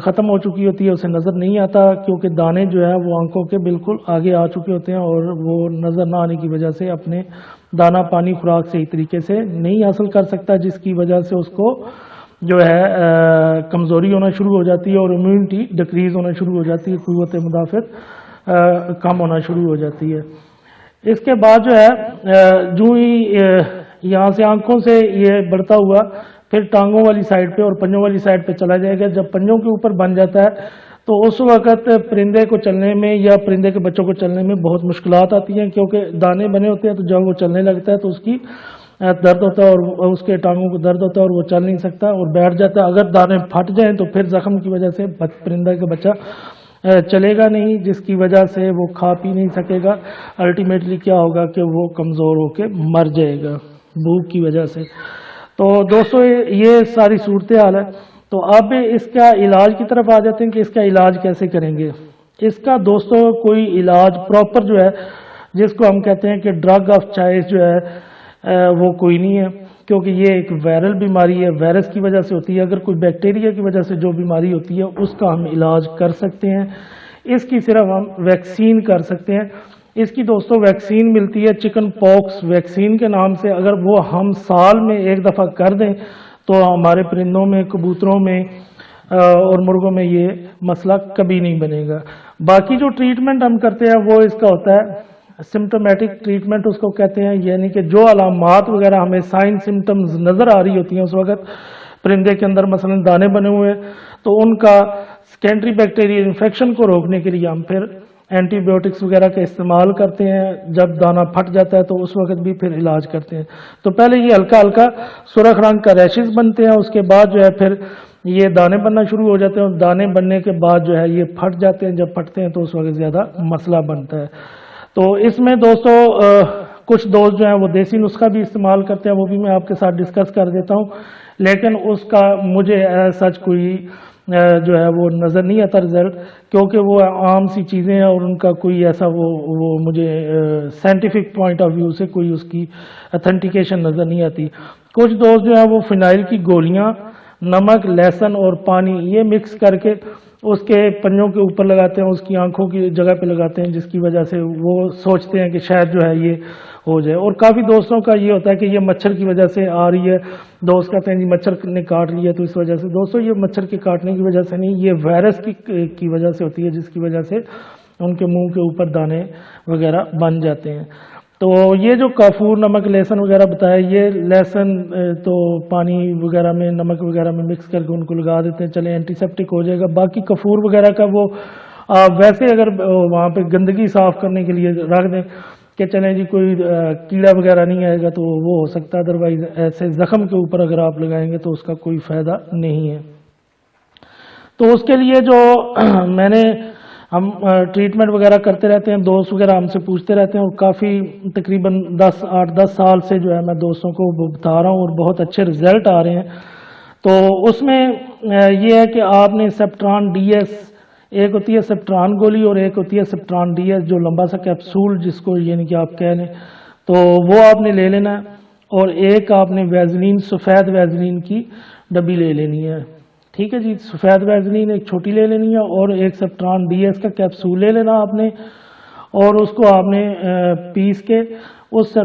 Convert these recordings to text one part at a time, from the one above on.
ختم ہو چکی ہوتی ہے اسے نظر نہیں آتا، کیونکہ دانے جو ہے وہ آنکھوں کے بالکل آگے آ چکے ہوتے ہیں اور وہ نظر نہ آنے کی وجہ سے اپنے دانہ پانی خوراک صحیح طریقے سے نہیں حاصل کر سکتا، جس کی وجہ سے اس کو جو ہے کمزوری ہونا شروع ہو جاتی ہے اور امیونٹی ڈکریز ہونا شروع ہو جاتی ہے، قوت مدافعت کم ہونا شروع ہو جاتی ہے۔ اس کے بعد جو ہے جو ہی یہاں سے آنکھوں سے یہ بڑھتا ہوا پھر ٹانگوں والی سائڈ پہ اور پنجوں والی سائڈ پہ چلا جائے گا۔ جب پنجوں کے اوپر بن جاتا ہے تو اس وقت پرندے کو چلنے میں یا پرندے کے بچوں کو چلنے میں بہت مشکلات آتی ہیں، کیونکہ دانے بنے ہوتے ہیں، تو جب وہ چلنے لگتا ہے تو اس کی درد ہوتا ہے اور اس کے ٹانگوں کو درد ہوتا ہے اور وہ چل نہیں سکتا اور بیٹھ جاتا ہے۔ اگر دانے پھٹ جائیں تو پھر زخم کی وجہ سے پرندہ کا بچہ چلے گا نہیں، جس کی وجہ سے وہ کھا پی نہیں سکے گا۔ الٹیمیٹلی کیا ہوگا کہ وہ کمزور ہو کے مر جائے گا بھوک کی وجہ سے۔ تو دوستو یہ ساری صورتحال ہے۔ تو اب اس کا علاج کی طرف آ جاتے ہیں کہ اس کا علاج کیسے کریں گے۔ اس کا دوستو کوئی علاج پراپر جو ہے جس کو ہم کہتے ہیں کہ ڈرگ آف چوائس جو ہے وہ کوئی نہیں ہے، کیونکہ یہ ایک وائرل بیماری ہے، وائرس کی وجہ سے ہوتی ہے۔ اگر کوئی بیکٹیریا کی وجہ سے جو بیماری ہوتی ہے اس کا ہم علاج کر سکتے ہیں، اس کی صرف ہم ویکسین کر سکتے ہیں۔ اس کی دوستو ویکسین ملتی ہے چکن پاکس ویکسین کے نام سے۔ اگر وہ ہم سال میں ایک دفعہ کر دیں تو ہمارے پرندوں میں، کبوتروں میں اور مرغوں میں یہ مسئلہ کبھی نہیں بنے گا۔ باقی جو ٹریٹمنٹ ہم کرتے ہیں وہ اس کا ہوتا ہے سمپٹومیٹک ٹریٹمنٹ اس کو کہتے ہیں، یعنی کہ جو علامات وغیرہ ہمیں سائن سمٹمز نظر آ رہی ہوتی ہیں اس وقت پرندے کے اندر مثلا دانے بنے ہوئے تو ان کا سیکنڈری بیکٹیریل انفیکشن کو روکنے کے لیے ہم پھر اینٹی بایوٹکس وغیرہ کا استعمال کرتے ہیں۔ جب دانہ پھٹ جاتا ہے تو اس وقت بھی پھر علاج کرتے ہیں۔ تو پہلے یہ ہلکا ہلکا سرخ رنگ کا ریشز بنتے ہیں، اس کے بعد جو ہے پھر یہ دانے بننا شروع ہو جاتے ہیں اور دانے بننے کے بعد جو ہے یہ پھٹ جاتے ہیں۔ جب پھٹتے ہیں تو اس وقت زیادہ مسئلہ بنتا ہے۔ تو اس میں دوستو کچھ دوست جو ہیں وہ دیسی نسخہ بھی استعمال کرتے ہیں، وہ بھی میں آپ کے ساتھ ڈسکس کر دیتا ہوں، لیکن اس کا مجھے سچ کوئی جو ہے وہ نظر نہیں آتا رزلٹ، کیونکہ وہ عام سی چیزیں ہیں اور ان کا کوئی ایسا وہ مجھے سائنٹیفک پوائنٹ آف ویو سے کوئی اس کی اتھینٹیکیشن نظر نہیں آتی۔ کچھ دوست جو ہیں وہ فنائل کی گولیاں، نمک، لہسن اور پانی یہ مکس کر کے اس کے پنجوں کے اوپر لگاتے ہیں، اس کی آنکھوں کی جگہ پہ لگاتے ہیں، جس کی وجہ سے وہ سوچتے ہیں کہ شاید جو ہے یہ ہو جائے۔ اور کافی دوستوں کا یہ ہوتا ہے کہ یہ مچھر کی وجہ سے آ رہی ہے، دوست کہتے ہیں جی مچھر نے کاٹ لیا تو اس وجہ سے۔ دوستو یہ مچھر کے کاٹنے کی وجہ سے نہیں، یہ وائرس کی وجہ سے ہوتی ہے، جس کی وجہ سے ان کے منہ کے اوپر دانے وغیرہ بن جاتے ہیں۔ تو یہ جو کافور، نمک، لہسن وغیرہ بتایا، یہ لہسن تو پانی وغیرہ میں، نمک وغیرہ میں مکس کر کے ان کو لگا دیتے ہیں، چلیں اینٹی سیپٹک ہو جائے گا۔ باقی کافور وغیرہ کا وہ ویسے اگر وہاں پہ گندگی صاف کرنے کے لیے رکھ دیں کہ چلیں جی کوئی کیڑا وغیرہ نہیں آئے گا تو وہ ہو سکتا ہے، ادروائز ایسے زخم کے اوپر اگر آپ لگائیں گے تو اس کا کوئی فائدہ نہیں ہے۔ تو اس کے لیے جو میں نے ہم ٹریٹمنٹ وغیرہ کرتے رہتے ہیں، دوست وغیرہ ہم سے پوچھتے رہتے ہیں اور کافی تقریباً 8-10 سال سے جو ہے میں دوستوں کو بتا رہا ہوں اور بہت اچھے رزلٹ آ رہے ہیں۔ تو اس میں یہ ہے کہ آپ نے سیپٹران ڈی ایس، ایک ہوتی ہے سیپٹران گولی اور ایک ہوتی ہے سیپٹران ڈی ایس جو لمبا سا کیپسول جس کو یعنی کہ آپ کہہ لیں، تو وہ آپ نے لے لینا ہے، اور ایک آپ نے ویزلین، سفید ویزلین کی ڈبی لے لینی ہے۔ ٹھیک ہے جی، سفید ویزلین ایک چھوٹی لے لینی ہے اور ایک سیپٹران ڈی ایس کا کیپسول لے لینا آپ نے، اور اس کو آپ نے پیس کے اس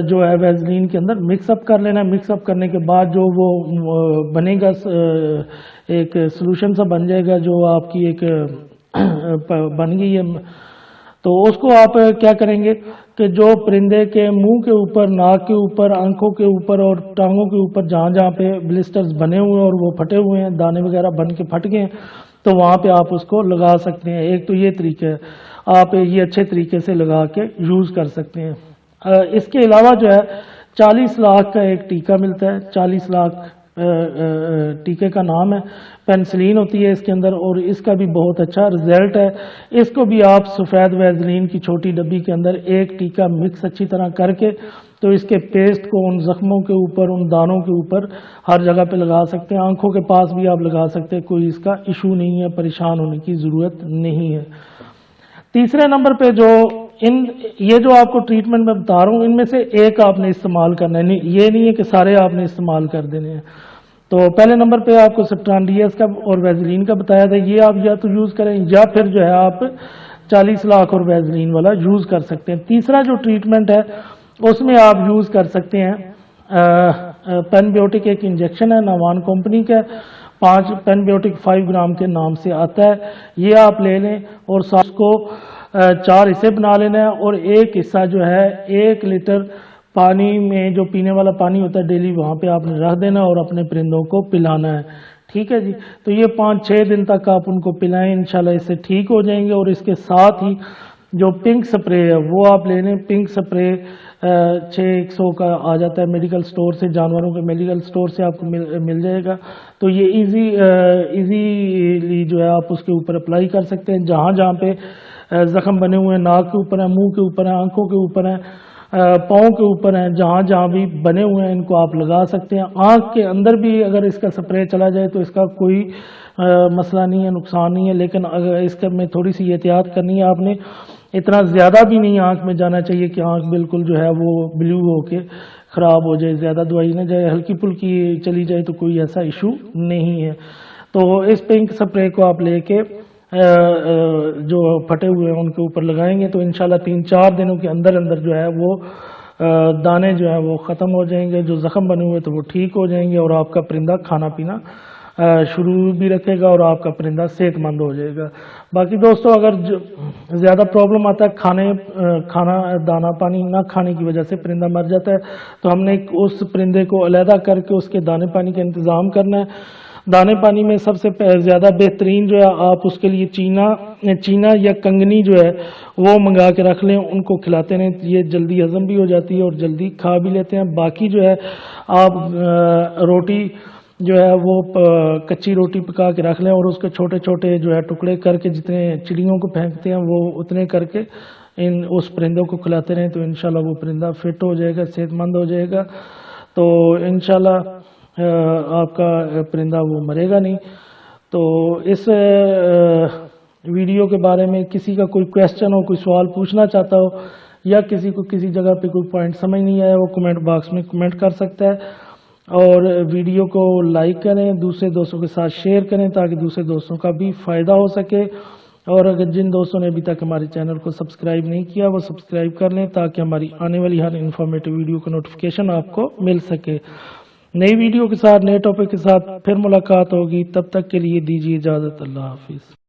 جو ہے ویزلین کے اندر مکس اپ کر لینا ہے۔ مکس اپ کرنے کے بعد جو وہ بنے گا ایک سلوشن سا بن جائے گا، جو آپ کی ایک بن گئی ہے، تو اس کو آپ کیا کریں گے کہ جو پرندے کے منہ کے اوپر، ناک کے اوپر، آنکھوں کے اوپر اور ٹانگوں کے اوپر جہاں جہاں پہ بلسٹرز بنے ہوئے ہیں اور وہ پھٹے ہوئے ہیں، دانے وغیرہ بن کے پھٹ گئے ہیں، تو وہاں پہ آپ اس کو لگا سکتے ہیں۔ ایک تو یہ طریقہ ہے، آپ یہ اچھے طریقے سے لگا کے یوز کر سکتے ہیں۔ اس کے علاوہ جو ہے 40 لاکھ کا ایک ٹیکہ ملتا ہے، 40 لاکھ ٹیکے کا نام ہے، پینسلین ہوتی ہے اس کے اندر، اور اس کا بھی بہت اچھا رزلٹ ہے۔ اس کو بھی آپ سفید ویزلین کی چھوٹی ڈبی کے اندر ایک ٹیکہ مکس اچھی طرح کر کے تو اس کے پیسٹ کو ان زخموں کے اوپر، ان دانوں کے اوپر ہر جگہ پہ لگا سکتے ہیں، آنکھوں کے پاس بھی آپ لگا سکتے ہیں، کوئی اس کا ایشو نہیں ہے، پریشان ہونے کی ضرورت نہیں ہے۔ تیسرے نمبر پہ جو یہ جو آپ کو ٹریٹمنٹ میں بتا رہا ہوں، ان میں سے ایک آپ نے استعمال کرنا ہے، یہ نہیں ہے کہ سارے آپ نے استعمال کر دینے ہیں۔ تو پہلے نمبر پہ آپ کو سٹران ڈی ایس کا اور ویزلین کا بتایا تھا، یہ آپ یا تو یوز کریں یا پھر جو ہے آپ 40 لاکھ اور ویزلین والا یوز کر سکتے ہیں۔ تیسرا جو ٹریٹمنٹ ہے اس میں آپ یوز کر سکتے ہیں پین بیوٹک، ایک انجیکشن ہے نوان کمپنی کا، 5 پین بیوٹک 5 گرام کے نام سے آتا ہے، یہ آپ لے لیں اور ساتھ کو 4 حصے بنا لینا ہے، اور ایک حصہ جو ہے 1 لیٹر پانی میں جو پینے والا پانی ہوتا ہے ڈیلی وہاں پہ آپ نے رکھ دینا اور اپنے پرندوں کو پلانا ہے، ٹھیک ہے جی۔ تو یہ 5-6 دن تک آپ ان کو پلائیں، انشاءاللہ اس سے ٹھیک ہو جائیں گے۔ اور اس کے ساتھ ہی جو پنک سپرے ہے وہ آپ لے لیں، پنک سپرے 600 کا آ جاتا ہے میڈیکل سٹور سے، جانوروں کے میڈیکل سٹور سے آپ کو مل جائے گا۔ تو یہ ایزیلی جو ہے آپ اس کے اوپر اپلائی کر سکتے ہیں، جہاں جہاں پہ زخم بنے ہوئے ہیں، ناک کے اوپر ہیں، منہ کے اوپر ہیں، آنکھوں کے اوپر ہیں، پاؤں کے اوپر ہیں، جہاں جہاں بھی بنے ہوئے ہیں ان کو آپ لگا سکتے ہیں۔ آنکھ کے اندر بھی اگر اس کا سپرے چلا جائے تو اس کا کوئی مسئلہ نہیں ہے، نقصان نہیں ہے، لیکن اگر اس کا میں تھوڑی سی احتیاط کرنی ہے، آپ نے اتنا زیادہ بھی نہیں آنکھ میں جانا چاہیے کہ آنکھ بالکل جو ہے وہ بلیو ہو کے خراب ہو جائے، زیادہ دوائی نہ جائے، ہلکی پھلکی چلی جائے تو کوئی ایسا ایشو نہیں ہے۔ تو اس پنک سپرے کو آپ لے کے جو پھٹے ہوئے ہیں ان کے اوپر لگائیں گے تو انشاءاللہ 3-4 دنوں کے اندر اندر جو ہے وہ دانے جو ہے وہ ختم ہو جائیں گے، جو زخم بنے ہوئے تو وہ ٹھیک ہو جائیں گے، اور آپ کا پرندہ کھانا پینا شروع بھی رکھے گا اور آپ کا پرندہ صحت مند ہو جائے گا۔ باقی دوستو اگر زیادہ پرابلم آتا ہے کھانا دانا پانی نہ کھانے کی وجہ سے پرندہ مر جاتا ہے، تو ہم نے اس پرندے کو علیحدہ کر کے اس کے دانے پانی کا انتظام کرنا ہے۔ دانے پانی میں سب سے زیادہ بہترین جو ہے آپ اس کے لیے چینا یا کنگنی جو ہے وہ منگا کے رکھ لیں، ان کو کھلاتے رہیں، یہ جلدی ہضم بھی ہو جاتی ہے اور جلدی کھا بھی لیتے ہیں۔ باقی جو ہے آپ روٹی جو ہے وہ کچی روٹی پکا کے رکھ لیں اور اس کے چھوٹے چھوٹے جو ہے ٹکڑے کر کے جتنے چڑیوں کو پھینکتے ہیں وہ اتنے کر کے اس پرندوں کو کھلاتے رہیں، تو انشاءاللہ وہ پرندہ فٹ ہو جائے گا، صحت مند ہو جائے گا، تو انشاءاللہ آپ کا پرندہ وہ مرے گا نہیں۔ تو اس ویڈیو کے بارے میں کسی کا کوئی کویسچن ہو، کوئی سوال پوچھنا چاہتا ہو، یا کسی کو کسی جگہ پہ کوئی پوائنٹ سمجھ نہیں آیا، وہ کمنٹ باکس میں کمنٹ کر سکتا ہے، اور ویڈیو کو لائک کریں، دوسرے دوستوں کے ساتھ شیئر کریں تاکہ دوسرے دوستوں کا بھی فائدہ ہو سکے، اور اگر جن دوستوں نے ابھی تک ہمارے چینل کو سبسکرائب نہیں کیا وہ سبسکرائب کر لیں تاکہ ہماری آنے والی ہر انفارمیٹیو ویڈیو کا نوٹیفیکیشن آپ کو مل سکے۔ نئی ویڈیو کے ساتھ، نئے ٹاپک کے ساتھ پھر ملاقات ہوگی، تب تک کے لیے دیجیے اجازت، اللہ حافظ۔